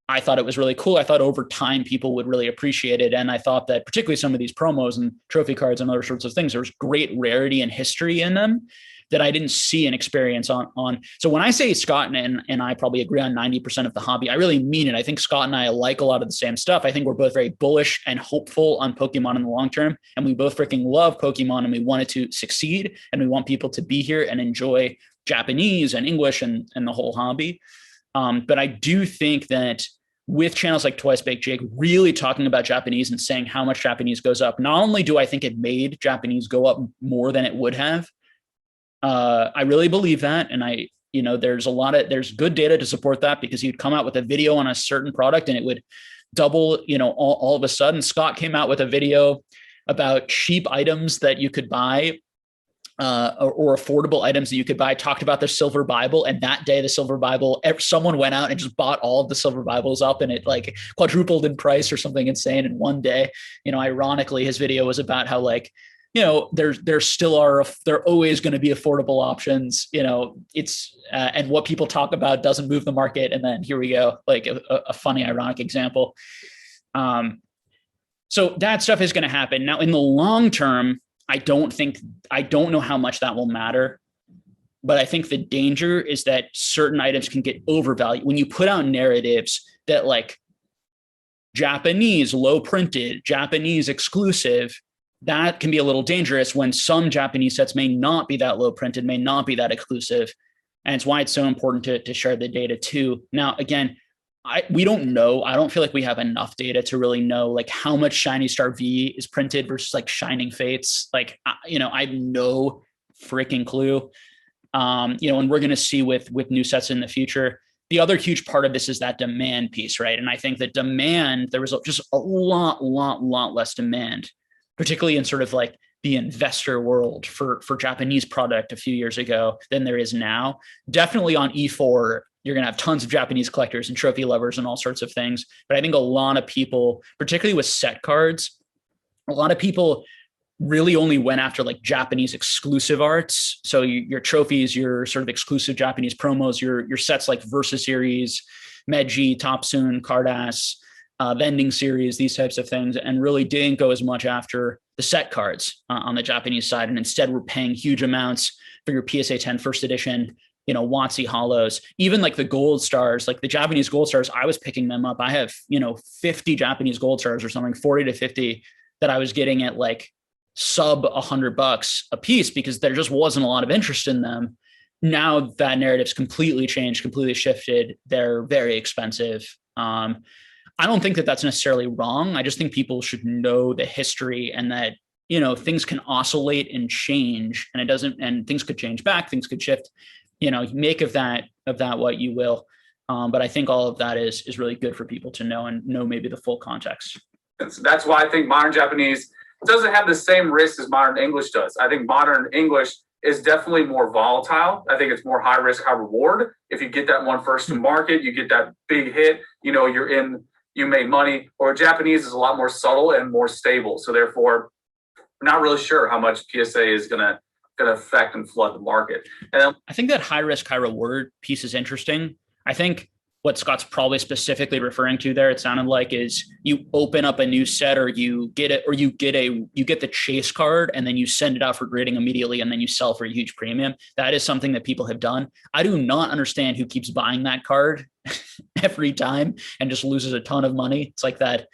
I thought it was really cool. I thought over time people would really appreciate it. And I thought that particularly some of these promos and trophy cards and other sorts of things, there was great rarity and history in them that I didn't see an experience on. So when I say Scott and I probably agree on 90% of the hobby, I really mean it. I think Scott and I like a lot of the same stuff. I think we're both very bullish and hopeful on Pokemon in the long term. And we both freaking love Pokemon and we want it to succeed. And we want people to be here and enjoy Japanese and English and the whole hobby. But I do think that with channels like Twice Baked Jake really talking about Japanese and saying how much Japanese goes up, not only do I think it made Japanese go up more than it would have, I really believe that. And there's good data to support that because he'd come out with a video on a certain product and it would double, all of a sudden. Scott came out with a video about cheap items that you could buy or affordable items that you could buy, talked about the Silver Bible. And that day, the Silver Bible, someone went out and just bought all of the Silver Bibles up and it like quadrupled in price or something insane in one day. Ironically, his video was about how there always going to be affordable options, and what people talk about doesn't move the market. And then here we go, like a funny, ironic example. So that stuff is going to happen. Now in the long term, I don't know how much that will matter, but I think the danger is that certain items can get overvalued when you put out narratives that like Japanese low printed, Japanese exclusive. That can be a little dangerous when some Japanese sets may not be that low printed, may not be that exclusive. And it's why it's so important to share the data too. Now, again, we don't know. I don't feel like we have enough data to really know like how much Shiny Star V is printed versus like Shining Fates. Like, I have no freaking clue. And we're going to see with new sets in the future. The other huge part of this is that demand piece, right? And I think that there was just a lot less demand, particularly in sort of like the investor world for Japanese product a few years ago than there is now. Definitely on E4, you're going to have tons of Japanese collectors and trophy lovers and all sorts of things. But I think a lot of people, particularly with set cards, a lot of people really only went after like Japanese exclusive arts. So your trophies, your sort of exclusive Japanese promos, your sets like Versa Series, Meiji, Topsoon, Cardass, vending series, these types of things, and really didn't go as much after the set cards on the Japanese side. And instead we're paying huge amounts for your PSA 10 first edition, WotC Hollows, even like the gold stars, like the Japanese gold stars, I was picking them up. I have, 50 Japanese gold stars or something, 40 to 50 that I was getting at like sub $100 a piece because there just wasn't a lot of interest in them. Now that narrative's completely changed, completely shifted. They're very expensive. I don't think that that's necessarily wrong. I just think people should know the history and that, things can oscillate and change and things could change back, things could shift, make of that what you will. But I think all of that is really good for people to know and know maybe the full context. That's why I think modern Japanese doesn't have the same risk as modern English does. I think modern English is definitely more volatile. I think it's more high risk, high reward. If you get that one first to market, you get that big hit, you made money. Or Japanese is a lot more subtle and more stable. So therefore, we're not really sure how much PSA is going to affect and flood the market. And I think that high risk, high reward piece is interesting. I think what Scott's probably specifically referring to there, it sounded like, is you open up a new set or you get the chase card and then you send it out for grading immediately and then you sell for a huge premium. That is something that people have done. I do not understand who keeps buying that card every time and just loses a ton of money. It's like that,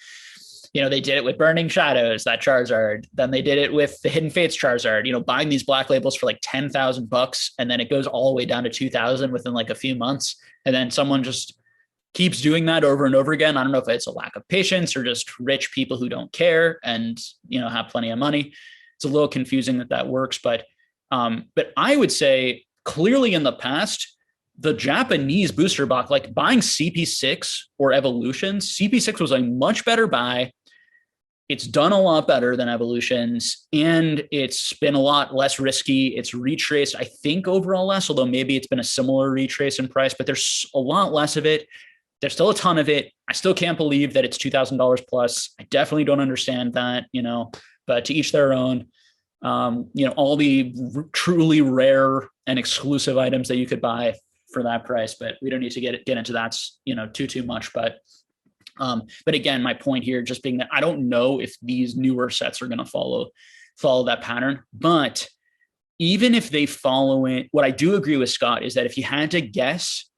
they did it with Burning Shadows, that Charizard. Then they did it with the Hidden Fates Charizard, buying these black labels for like $10,000 and then it goes all the way down to 2,000 within like a few months. And then someone just keeps doing that over and over again. I don't know if it's a lack of patience or just rich people who don't care and, have plenty of money. It's a little confusing that works, but I would say clearly in the past, the Japanese booster box, like buying CP6 or Evolutions, CP6 was a much better buy. It's done a lot better than Evolutions, and it's been a lot less risky. It's retraced, I think, overall less, although maybe it's been a similar retrace in price, but there's a lot less of it. There's still a ton of it, I still can't believe that it's $2,000 plus. I definitely don't understand that, but to each their own. All the truly rare and exclusive items that you could buy for that price, but we don't need to get into that, too much. But again, my point here just being that I don't know if these newer sets are going to follow that pattern. But even if they follow it, what I do agree with Scott is that if you had to guess,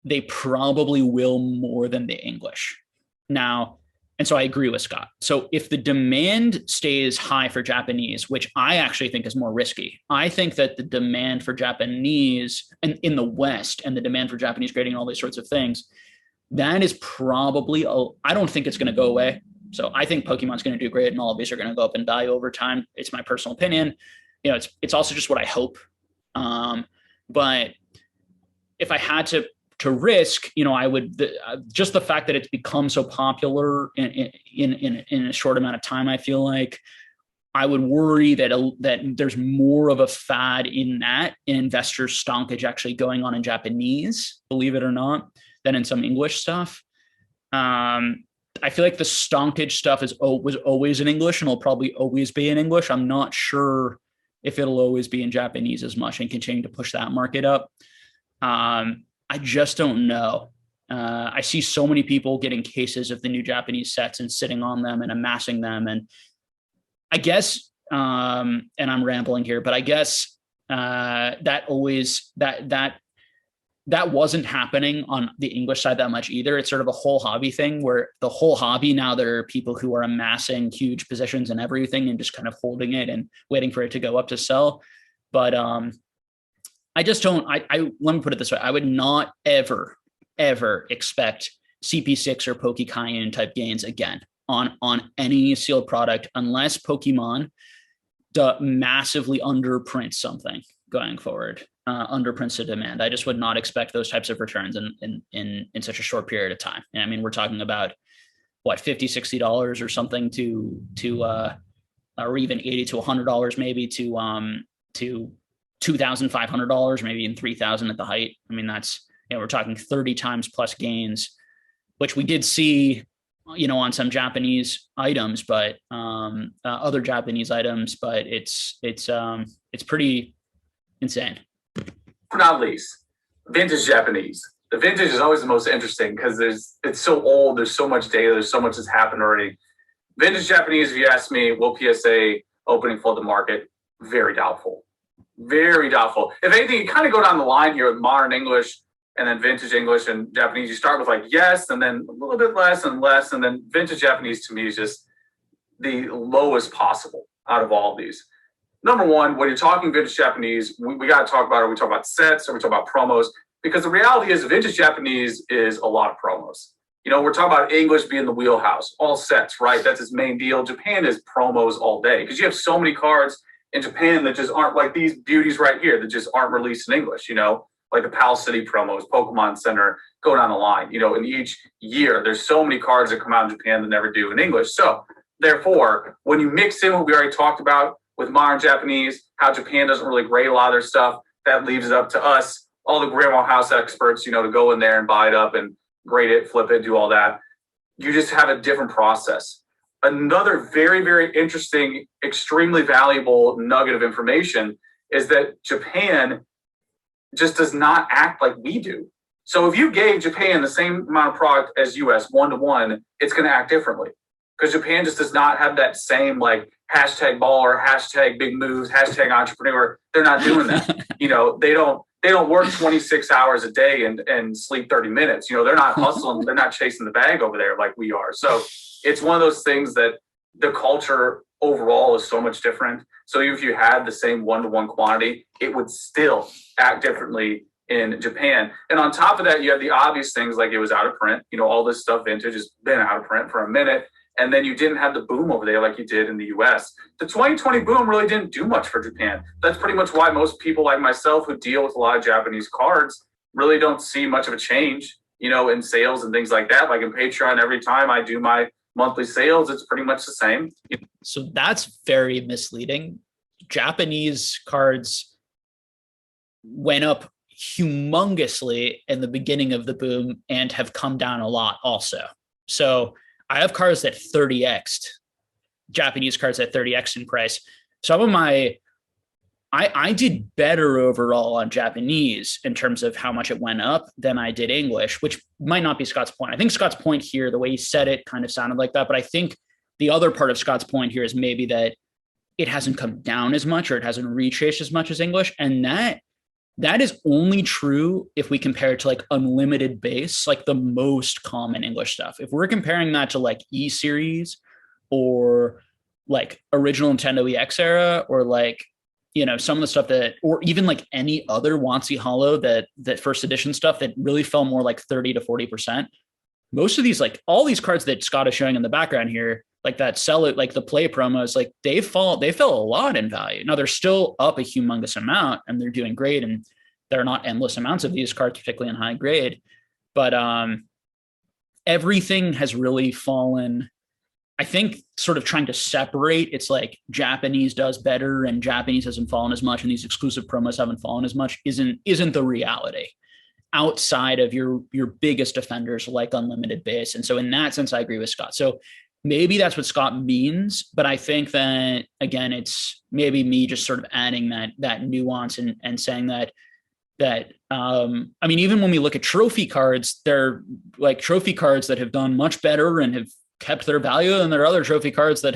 they probably will more than the English. Now, and so I agree with Scott. So if the demand stays high for Japanese, which I actually think is more risky, I think that the demand for Japanese and in the West and the demand for Japanese grading and all these sorts of things, that is probably, I don't think it's going to go away. So I think Pokemon's going to do great and all of these are going to go up and die over time. It's my personal opinion. It's also just what I hope. But if I had to risk, I would just the fact that it's become so popular in a short amount of time, I feel like I would worry that there's more of a fad in that in investor stonkage actually going on in Japanese, believe it or not, than in some English stuff. I feel like the stonkage stuff was always in English and will probably always be in English. I'm not sure if it'll always be in Japanese as much and continue to push that market up. I just don't know. I see so many people getting cases of the new Japanese sets and sitting on them and amassing them. And I guess, and I'm rambling here, but I guess that wasn't happening on the English side that much either. It's sort of a whole hobby thing where the whole hobby, now there are people who are amassing huge positions and everything and just kind of holding it and waiting for it to go up to sell. But I just don't, let me put it this way. I would not ever expect CP6 or Poke type gains again on any sealed product unless Pokemon massively underprint something going forward, underprints the demand. I just would not expect those types of returns in such a short period of time. And I mean, we're talking about what, $50, $60 or something or even $80 to $100 maybe to $2,500, maybe even $3,000 at the height. I mean, that's, we're talking 30 times plus gains, which we did see, on some Japanese items, but other Japanese items, but it's pretty insane. Not least, vintage Japanese. The vintage is always the most interesting because it's so old. There's so much data. There's so much that's happened already. Vintage Japanese, if you ask me, will PSA opening flood the market? Very doubtful. Very doubtful. If anything, you kind of go down the line here with modern English and then vintage English and Japanese. You start with like yes, and then a little bit less and less, and then vintage Japanese to me is just the lowest possible out of all of these. Number one, when you're talking vintage Japanese, we got to talk about, are we talk about sets or we talk about promos? Because the reality is vintage Japanese is a lot of promos. We're talking about English being the wheelhouse, all sets, right? That's its main deal. Japan is promos all day because you have so many cards in Japan that just aren't like these beauties right here that just aren't released in English, like the Pal City promos, Pokemon Center, go down the line. In each year, there's so many cards that come out in Japan that never do in English. So therefore, when you mix in what we already talked about with modern Japanese, how Japan doesn't really grade a lot of their stuff, that leaves it up to us, all the grandma house experts, to go in there and buy it up and grade it, flip it, do all that. You just have a different process. Another very, very interesting, extremely valuable nugget of information is that Japan just does not act like we do. So if you gave Japan the same amount of product as US, 1-to-1, it's going to act differently because Japan just does not have that same like hashtag baller, hashtag big moves, hashtag entrepreneur. They're not doing that. They don't work 26 hours a day and sleep 30 minutes. They're not hustling. They're not chasing the bag over there like we are. So it's one of those things that the culture overall is so much different. So if you had the same 1-to-1 quantity, it would still act differently in Japan. And on top of that, you have the obvious things like it was out of print. All this stuff vintage has been out of print for a minute. And then you didn't have the boom over there like you did in the US. The 2020 boom really didn't do much for Japan. That's pretty much why most people like myself who deal with a lot of Japanese cards really don't see much of a change, in sales and things like that. Like in Patreon, every time I do my monthly sales, it's pretty much the same. So that's very misleading. Japanese cards went up humongously in the beginning of the boom and have come down a lot also. So I have cards that 30x'd, Japanese cards that 30x in price. Some of my, I did better overall on Japanese in terms of how much it went up than I did English, which might not be Scott's point. I think Scott's point here, the way he said it kind of sounded like that. But I think the other part of Scott's point here is maybe that it hasn't come down as much or it hasn't retraced as much as English. And that is only true if we compare it to like unlimited base, like the most common English stuff. If we're comparing that to like E series or like original Nintendo EX era or like, you know, some of the stuff that, or even like any other WotC Hollow that first edition stuff that really fell more like 30 to 40%. Most of these, like all these cards that Scott is showing in the background here, like that sell it, like the play promos, like they fell a lot in value. Now they're still up a humongous amount and they're doing great. And there are not endless amounts of these cards, particularly in high grade, but everything has really fallen. I think sort of trying to separate, it's like Japanese does better and Japanese hasn't fallen as much and these exclusive promos haven't fallen as much isn't the reality outside of your biggest offenders like unlimited base. And so in that sense, I agree with Scott. So maybe that's what Scott means, but I think that again, it's maybe me just sort of adding that nuance and saying that I mean, even when we look at trophy cards, they're like trophy cards that have done much better and have kept their value, and there are other trophy cards that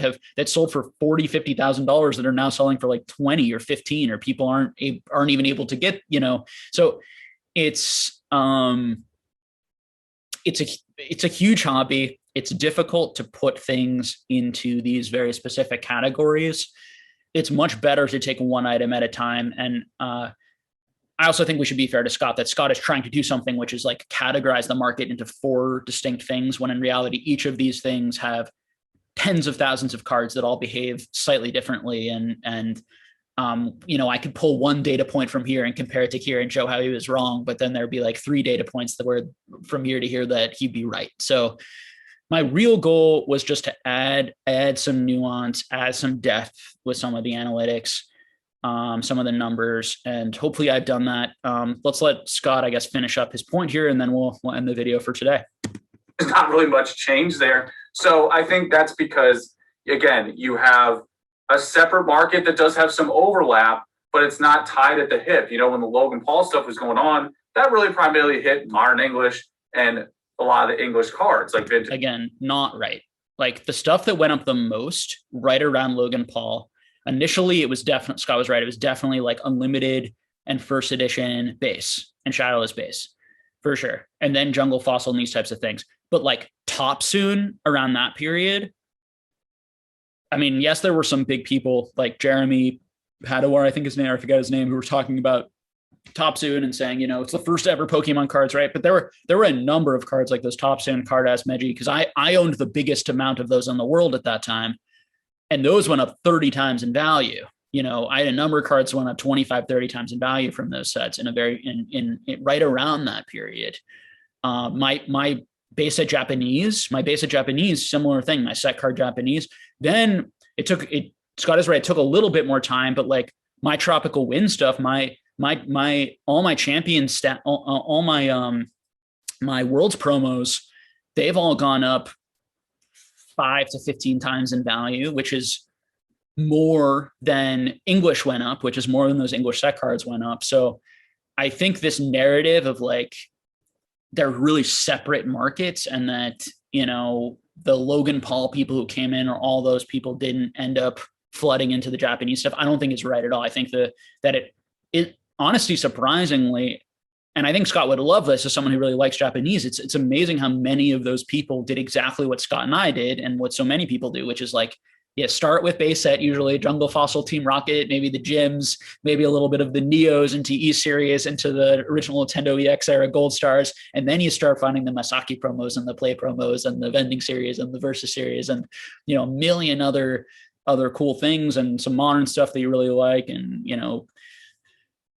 sold for $40,000-$50,000 that are now selling for like 20 or 15, or people aren't even able to get, you know. So it's a huge hobby. It's difficult to put things into these very specific categories. It's much better to take one item at a time. And I also think we should be fair to Scott that Scott is trying to do something which is like categorize the market into 4 distinct things, when in reality, each of these things have tens of thousands of cards that all behave slightly differently. And you know, I could pull one data point from here and compare it to here and show how he was wrong, but then there'd be like 3 data points that were from here to here that he'd be right. So my real goal was just to add some nuance, add some depth with some of the analytics, some of the numbers, and hopefully I've done that. Let's let Scott, I guess, finish up his point here, and then we'll end the video for today. There's not really much change there. So I think that's because, again, you have a separate market that does have some overlap, but it's not tied at the hip. You know, when the Logan Paul stuff was going on, that really primarily hit modern English and a lot of the English cards, like vintage. Again, not right. Like the stuff that went up the most right around Logan Paul, initially, it was definitely, Scott was right, it was definitely like unlimited and first edition base and shadowless base for sure. And then Jungle Fossil and these types of things. But like Top Soon around that period, I mean, yes, there were some big people like Jeremy Padawar, I think his name, I forget his name, who were talking about Top Soon and saying, you know, it's the first ever Pokemon cards, right? But there were a number of cards like those Top Soon, Cardass, Meji, because I owned the biggest amount of those in the world at that time. And those went up 30 times in value. You know, I had a number of cards that went up 25, 30 times in value from those sets in right around that period. My base set Japanese, similar thing, my set card Japanese. Then Scott is right, it took a little bit more time, but like my Tropical Wind stuff, my all my champion stat, all my world's promos, they've all gone up 5 to 15 times in value, which is more than English went up, which is more than those English set cards went up. So I think this narrative of like, they're really separate markets and that, you know, the Logan Paul people who came in or all those people didn't end up flooding into the Japanese stuff, I don't think it's right at all. I think that it honestly, surprisingly, and I think Scott would love this as someone who really likes Japanese. It's amazing how many of those people did exactly what Scott and I did and what so many people do, which is like, yeah, start with base set, usually Jungle Fossil, Team Rocket, maybe the gyms, maybe a little bit of the Neos into E series, into the original Nintendo EX era Gold Stars. And then you start finding the Masaki promos and the play promos and the vending series and the Versus series and, you know, a million other cool things and some modern stuff that you really like. And, you know,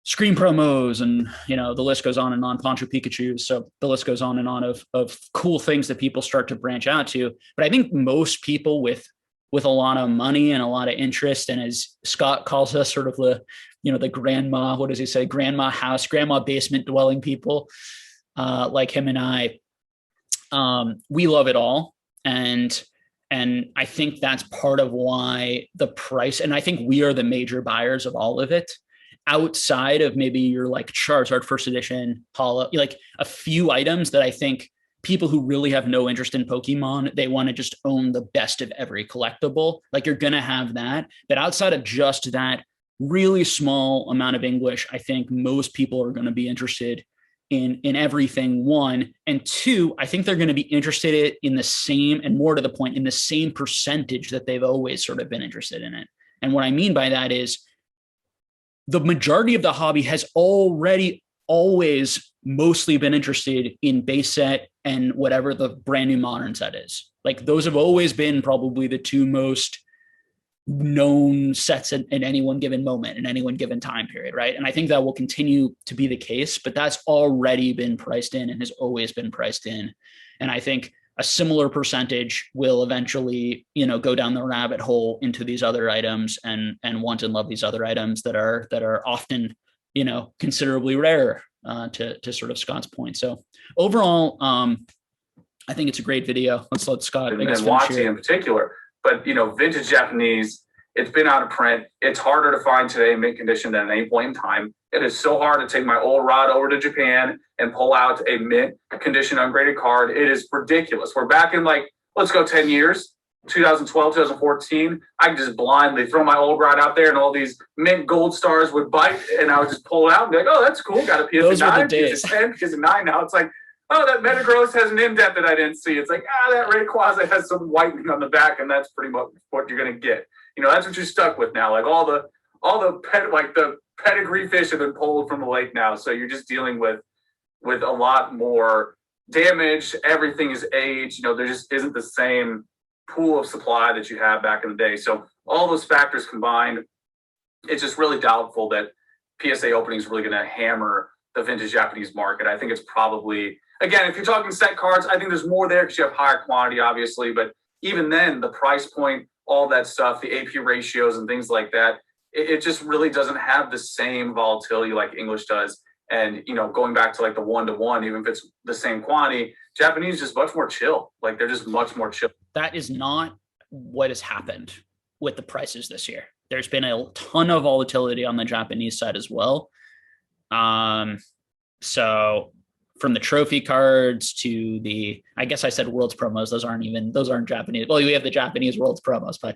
screen promos and, you know, the list goes on and on, Poncho Pikachu. So the list goes on and on of cool things that people start to branch out to. But I think most people with a lot of money and a lot of interest, and as Scott calls us, sort of the grandma, what does he say? Grandma house, grandma basement dwelling people like him and I. We love it all. And I think that's part of why the price, and I think we are the major buyers of all of it, outside of maybe your like Charizard first edition, Hollow, like a few items that I think people who really have no interest in Pokemon, they want to just own the best of every collectible. Like you're going to have that. But outside of just that really small amount of English, I think most people are going to be interested in everything, one. And two, I think they're going to be interested in the same, and more to the point, in the same percentage that they've always sort of been interested in it. And what I mean by that is the majority of the hobby has already always mostly been interested in base set and whatever the brand new modern set is. Like those have always been probably the two most known sets in any one given moment, in any one given time period, right? And I think that will continue to be the case, but that's already been priced in and has always been priced in. And I think a similar percentage will eventually, go down the rabbit hole into these other items and want and love these other items that are often, considerably rarer, to sort of Scott's point. So overall, I think it's a great video. Let's let Scott and Watsi in particular. But, vintage Japanese, it's been out of print. It's harder to find today in mint condition than at any point in time. It is so hard to take my old rod over to Japan and pull out a mint condition ungraded card. It is ridiculous. We're back in let's go 10 years, 2012, 2014. I could just blindly throw my old rod out there and all these mint gold stars would bite and I would just pull it out and be like, oh, that's cool. Got a PSA 9, PSA 10, PSA 9. Now it's like, oh, that Metagross has an in-depth that I didn't see. It's like, that Rayquaza has some whitening on the back, and that's pretty much what you're going to get. That's what you're stuck with now. Like all the pedigree fish have been pulled from the lake now. So you're just dealing with a lot more damage. Everything is aged. There just isn't the same pool of supply that you had back in the day. So all those factors combined, it's just really doubtful that PSA opening is really going to hammer the vintage Japanese market. I think it's probably, again, if you're talking set cards, I think there's more there because you have higher quantity, obviously. But even then, the price point, all that stuff, the AP ratios and things like that, it just really doesn't have the same volatility like English does. And, going back to the 1-to-1, even if it's the same quantity, Japanese is just much more chill. They're just much more chill. That is not what has happened with the prices this year. There's been a ton of volatility on the Japanese side as well. So from the trophy cards to I guess I said Worlds promos. Those aren't Japanese. Well, we have the Japanese Worlds promos, but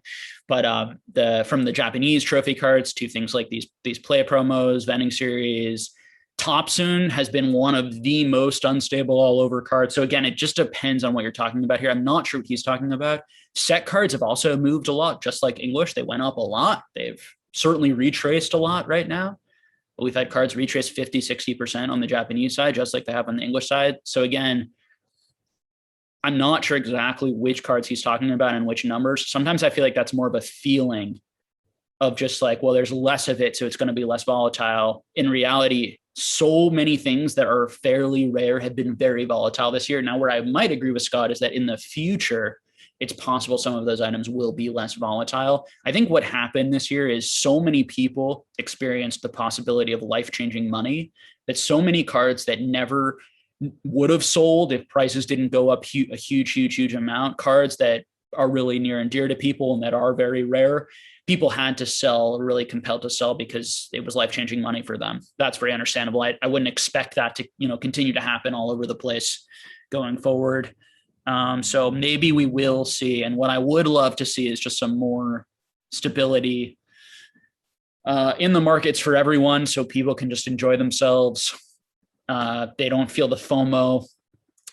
from the Japanese trophy cards to things like these play promos, vending series, Topsoon has been one of the most unstable all over cards. So again, it just depends on what you're talking about here. I'm not sure what he's talking about. Set cards have also moved a lot, just like English. They went up a lot. They've certainly retraced a lot right now. We've had cards retrace 50, 60% on the Japanese side, just like they have on the English side. So again, I'm not sure exactly which cards he's talking about and which numbers. Sometimes I feel like that's more of a feeling of just there's less of it, so it's going to be less volatile. In reality, so many things that are fairly rare have been very volatile this year. Now, where I might agree with Scott is that in the future, it's possible some of those items will be less volatile. I think what happened this year is so many people experienced the possibility of life-changing money that so many cards that never would have sold if prices didn't go up a huge amount, cards that are really near and dear to people and that are very rare, people had to sell, really compelled to sell because it was life-changing money for them. That's very understandable. I wouldn't expect that to continue to happen all over the place going forward. So maybe we will see. And what I would love to see is just some more stability in the markets for everyone so people can just enjoy themselves. They don't feel the FOMO.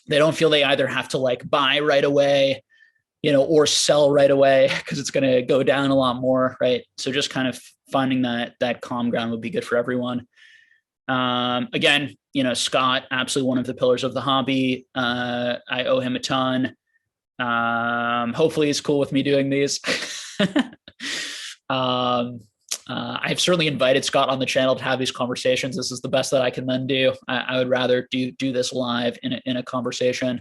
They don't feel they either have to buy right away, or sell right away because it's going to go down a lot more, right? So just kind of finding that calm ground would be good for everyone. Again, Scott, absolutely one of the pillars of the hobby. I owe him a ton. Hopefully he's cool with me doing these. I've certainly invited Scott on the channel to have these conversations. This is the best that I can then do. I would rather do this live in a conversation.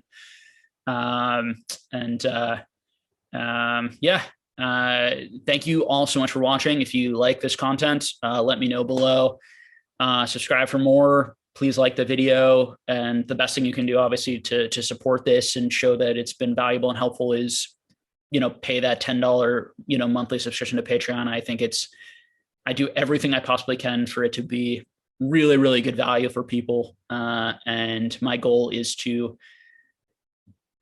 Yeah. Thank you all so much for watching. If you like this content, let me know below. Subscribe for more. Please like the video. And the best thing you can do, obviously, to support this and show that it's been valuable and helpful is, pay that $10, monthly subscription to Patreon. I do everything I possibly can for it to be really, really good value for people. And my goal is to,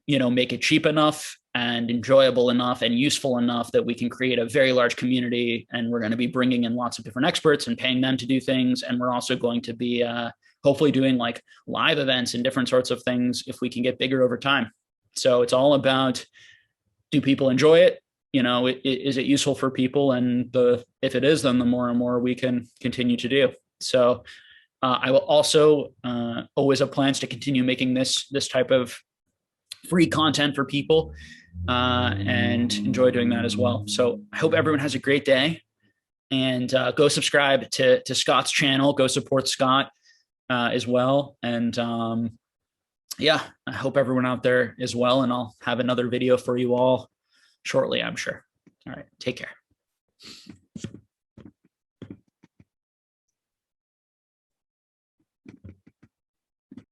make it cheap enough and enjoyable enough and useful enough that we can create a very large community. And we're going to be bringing in lots of different experts and paying them to do things. And we're also going to be hopefully doing like live events and different sorts of things if we can get bigger over time. So it's all about, do people enjoy it? Is it useful for people? And if it is, then the more and more we can continue to do. So I will also always have plans to continue making this type of free content for people and enjoy doing that as well. So I hope everyone has a great day, and go subscribe to Scott's channel. Go support Scott as well. And yeah, I hope everyone out there is well, and I'll have another video for you all shortly, I'm sure. All right, take care.